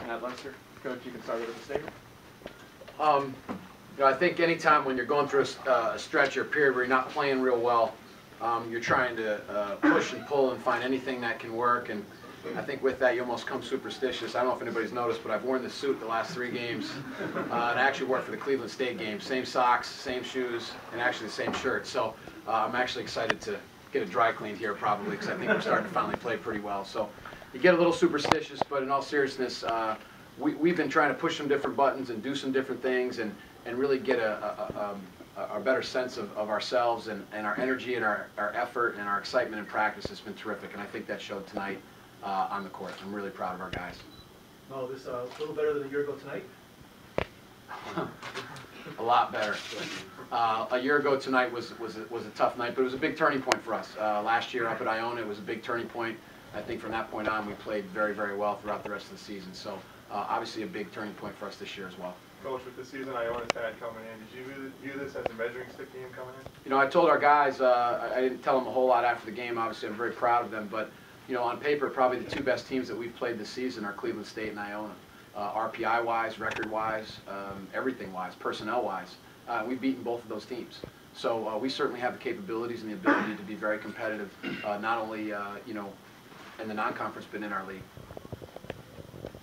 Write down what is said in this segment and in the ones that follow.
Matt Lester. Coach, you can start with a statement. I think anytime when you're going through a stretch or a period where you're not playing real well, you're trying to push and pull and find anything that can work. And I think with that, you almost come superstitious. I don't know if anybody's noticed, but I've worn this suit the last 3 games. And I actually wore it for the Cleveland State game. Same socks, same shoes, and actually the same shirt. So I'm actually excited to get it dry cleaned here probably, because I think we're starting to finally play pretty well. So you get a little superstitious, but in all seriousness, we've been trying to push some different buttons and do some different things and really get a better sense of ourselves and our energy and our effort and our excitement in practice has been terrific. And I think that showed tonight on the court. I'm really proud of our guys. Oh, this a little better than a year ago tonight? A lot better. A year ago tonight was a tough night, but it was a big turning point for us. Last year up at Iona, it was a big turning point. I think from that point on, we played very, very well throughout the rest of the season. So obviously a big turning point for us this year as well. Coach, with the season Iona's had coming in, did you view this as a measuring stick game coming in? You know, I told our guys, I didn't tell them a whole lot after the game. Obviously, I'm very proud of them. But, you know, on paper, probably the 2 best teams that we've played this season are Cleveland State and Iona. RPI-wise, record-wise, everything-wise, personnel-wise. We've beaten both of those teams. So we certainly have the capabilities and the ability to be very competitive, not only, you know, in the non-conference, but in our league.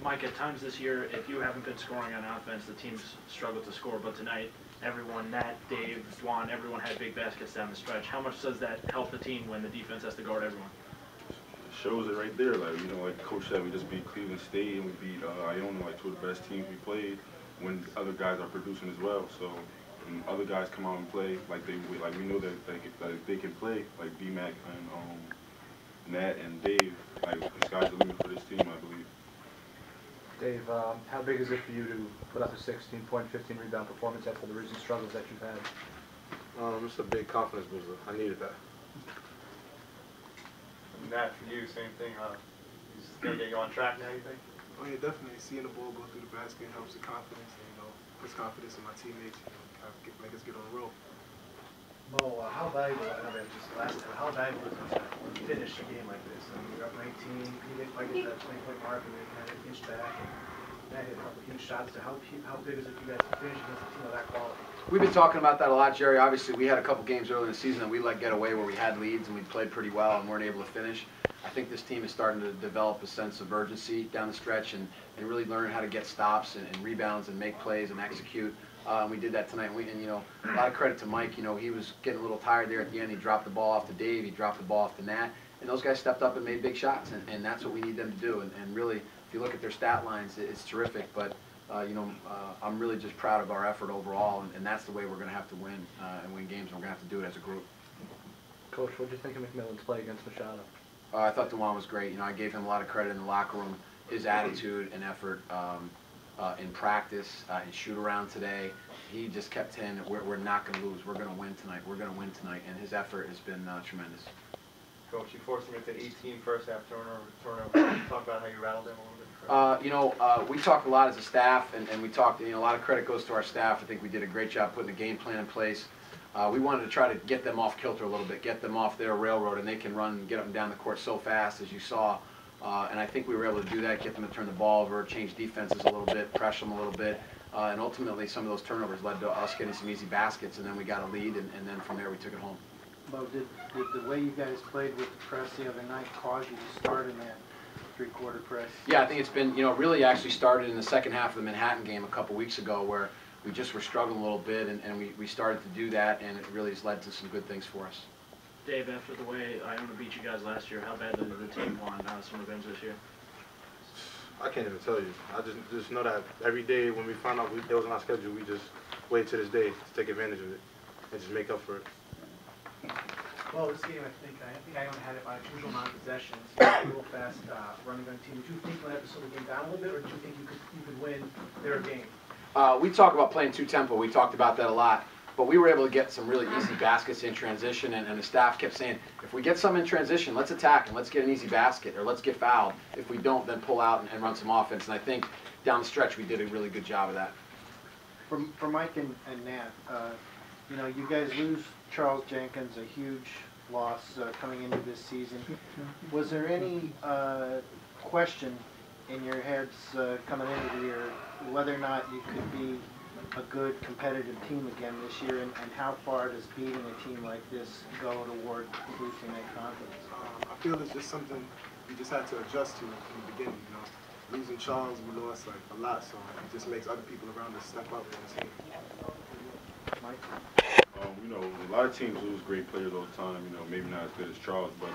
Mike, at times this year, if you haven't been scoring on offense, the team's struggled to score. But tonight, everyone, Nat, Dave, Dwan, everyone had big baskets down the stretch. How much does that help the team when the defense has to guard everyone? Shows it right there. Like, you know, like Coach said, we just beat Cleveland State and we beat Iona, like 2 of the best teams we played when other guys are producing as well. So when other guys come out and play, like we know that they can play, like B-Mac and Nat and Dave, like the sky's the limit for this team, I believe. Dave, how big is it for you to put up a 16-point, 15-rebound performance after the recent struggles that you've had? It's a big confidence booster. I needed that. Nat, for you, same thing. Is this going to get you on track now, you think? Oh yeah, definitely. Seeing the ball go through the basket helps the confidence, and puts confidence in my teammates, kind of make us get on the road. Mo, how valuable, I know that just last time, how valuable is it to finish a game like this? I mean, you're up 19, you didn't quite get that 20-point mark, and then kind of inch back, and that hit a couple huge shots. So how big is it for you guys to finish against a team of that quality? We've been talking about that a lot, Jerry. Obviously, we had a couple games early in the season that we let get away where we had leads and we played pretty well and weren't able to finish. I think this team is starting to develop a sense of urgency down the stretch and really learn how to get stops and rebounds and make plays and execute. We did that tonight. And, you know, a lot of credit to Mike. You know, he was getting a little tired there at the end. He dropped the ball off to Dave. He dropped the ball off to Nat. And those guys stepped up and made big shots. And that's what we need them to do. And really, if you look at their stat lines, it's terrific. But, you know, I'm really just proud of our effort overall. And that's the way we're going to have to win and win games. And we're going to have to do it as a group. Coach, what did you think of McMillan's play against Machado? I thought Dewan was great. You know, I gave him a lot of credit in the locker room. His attitude and effort in practice, in shoot-around today, he just kept saying that we're not going to lose. We're going to win tonight. We're going to win tonight. And his effort has been tremendous. Coach, you forced him into 18 first-half turnovers. Can you talk about how you rattled him a little bit? You know, we talked a lot as a staff, and we talked, you know, a lot of credit goes to our staff. I think we did a great job putting the game plan in place. We wanted to try to get them off kilter a little bit, get them off their railroad, and they can run and get up and down the court so fast, as you saw. And I think we were able to do that, get them to turn the ball over, change defenses a little bit, pressure them a little bit. And ultimately, some of those turnovers led to us getting some easy baskets, and then we got a lead, and then from there we took it home. Bo, did the way you guys played with the press the other night cause you to start in that three-quarter press? Yeah, I think it's been, you know, really actually started in the second half of the Manhattan game a couple weeks ago where we just were struggling a little bit, and we started to do that, and it really has led to some good things for us. Dave, after the way Iona beat you guys last year, how badly did the team want some revenge this year? I can't even tell you. I just know that every day when we found out it was on our schedule, we just wait to this day to take advantage of it and just make up for it. Well, this game, I think Iona had it by a crucial amount of possessions. A little fast running gun team. Did you think when that slowed the game down a little bit, or did you think you could win their game? We talk about playing two-tempo. We talked about that a lot. But we were able to get some really easy baskets in transition, and the staff kept saying, if we get some in transition, let's attack and let's get an easy basket, or let's get fouled. If we don't, then pull out and run some offense. And I think down the stretch we did a really good job of that. For Mike and Nat, you know, you guys lose Charles Jenkins, a huge loss coming into this season. Was there any question in your heads coming into the year whether or not you could be a good competitive team again this year, and how far does beating a team like this go toward boosting that confidence? I feel it's just something we just had to adjust to in the beginning, you know. Losing Charles, we lost like a lot, so it just makes other people around us step up in the team. Mike? You know, a lot of teams lose great players all the time, you know, maybe not as good as Charles, but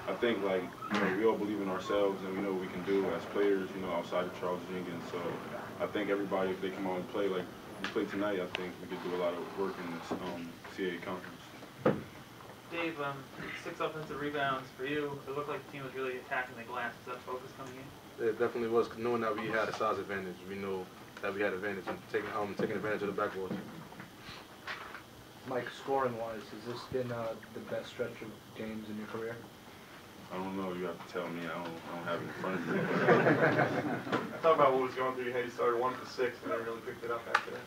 I think, like, you know, we all believe in ourselves and we know what we can do as players, you know, outside of Charles Jenkins. So I think everybody, if they come out and play like we played tonight, I think we could do a lot of work in this CAA conference. Dave, 6 offensive rebounds for you. It looked like the team was really attacking the glass. Is that focus coming in? It definitely was, knowing that we had a size advantage. We know that we had advantage in taking advantage of the backboards. Mike, scoring-wise, has this been the best stretch of games in your career? I don't know. You have to tell me. I don't have it in front of me. Talk about what was going through your head. You started 1 for 6 and then really picked it up after that.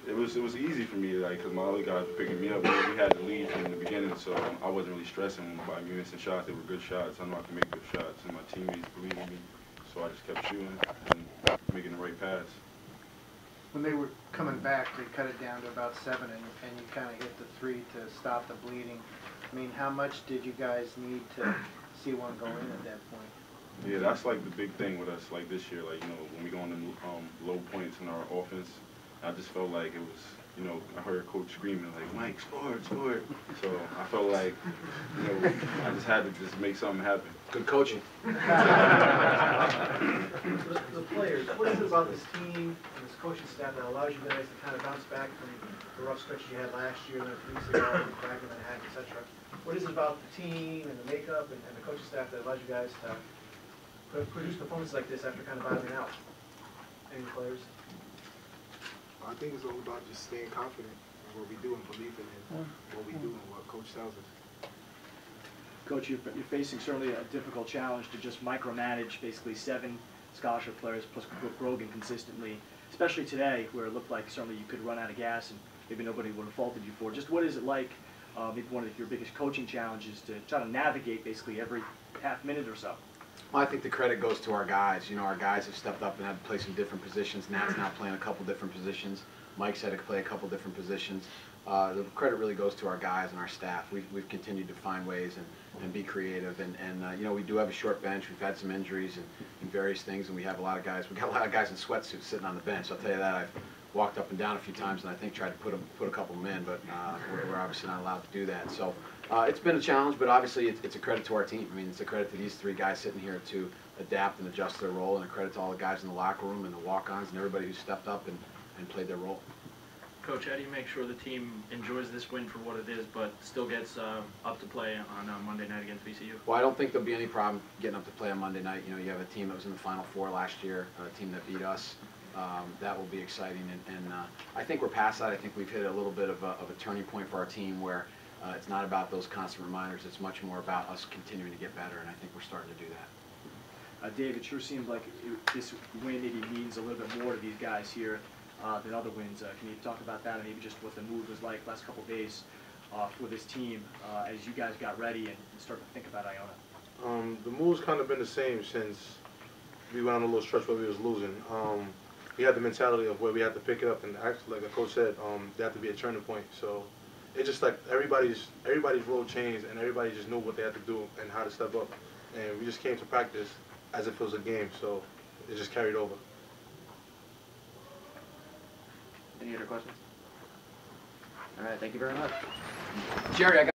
It was easy for me, like, because my other guys were picking me up. We had the lead from the beginning, so I wasn't really stressing by me missing shots. They were good shots. I know I can make good shots, and my teammates believe in me. So I just kept shooting and making the right pass. When they were coming back, they cut it down to about 7, and you kind of hit the 3 to stop the bleeding. I mean, how much did you guys need to see one go in at that point? Yeah, that's like the big thing with us, like this year, like, you know, when we go on the low points in our offense, I just felt like it was, you know, I heard Coach screaming, like, Mike, score it, score it. So I felt like, you know, I just had to just make something happen. Good coaching. The players, what is it about this team and this coaching staff that allows you guys to kind of bounce back from the rough stretch you had last year and then 3 weeks ago, back in Manhattan, etc.? What is it about the team and the makeup and the coaching staff that allows you guys to produce performances like this after kind of bottoming out? Any players? I think it's all about just staying confident in what we do and believing in what we do and what Coach tells us. Coach, you're facing certainly a difficult challenge to just micromanage basically 7 scholarship players plus Grogan consistently, especially today where it looked like certainly you could run out of gas and maybe nobody would have faulted you for. Just what is it like, maybe one of your biggest coaching challenges to try to navigate basically every half minute or so? Well, I think the credit goes to our guys. You know, our guys have stepped up and had to play some different positions. Nat's now playing a couple different positions. Mike's had to play a couple different positions. The credit really goes to our guys and our staff. We've continued to find ways and be creative. And you know, we do have a short bench. We've had some injuries and various things, and we have a lot of guys. We've got a lot of guys in sweatsuits sitting on the bench. I'll tell you that. I've walked up and down a few times, and I think tried to put a couple of them in, but we're obviously not allowed to do that. So it's been a challenge, but obviously it's a credit to our team. I mean, it's a credit to these 3 guys sitting here to adapt and adjust their role, and a credit to all the guys in the locker room and the walk-ons and everybody who stepped up and played their role. Coach, how do you make sure the team enjoys this win for what it is, but still gets up to play on Monday night against VCU? Well, I don't think there'll be any problem getting up to play on Monday night. You know, you have a team that was in the Final Four last year, a team that beat us. That will be exciting, and I think we're past that. I think we've hit a little bit of a turning point for our team where it's not about those constant reminders. It's much more about us continuing to get better, and I think we're starting to do that. Dave, it sure seems like this win maybe means a little bit more to these guys here than other wins. Can you talk about that and maybe just what the mood was like last couple of days for this team as you guys got ready and started to think about Iona? The mood's kind of been the same since we went on a little stretch where we was losing. We had the mentality of where we had to pick it up, and actually, like the coach said, there had to be a turning point. So it's just like everybody's role changed, and everybody just knew what they had to do and how to step up. And we just came to practice as if it was a game, so it just carried over. Any other questions? All right, thank you very much. Jerry, I got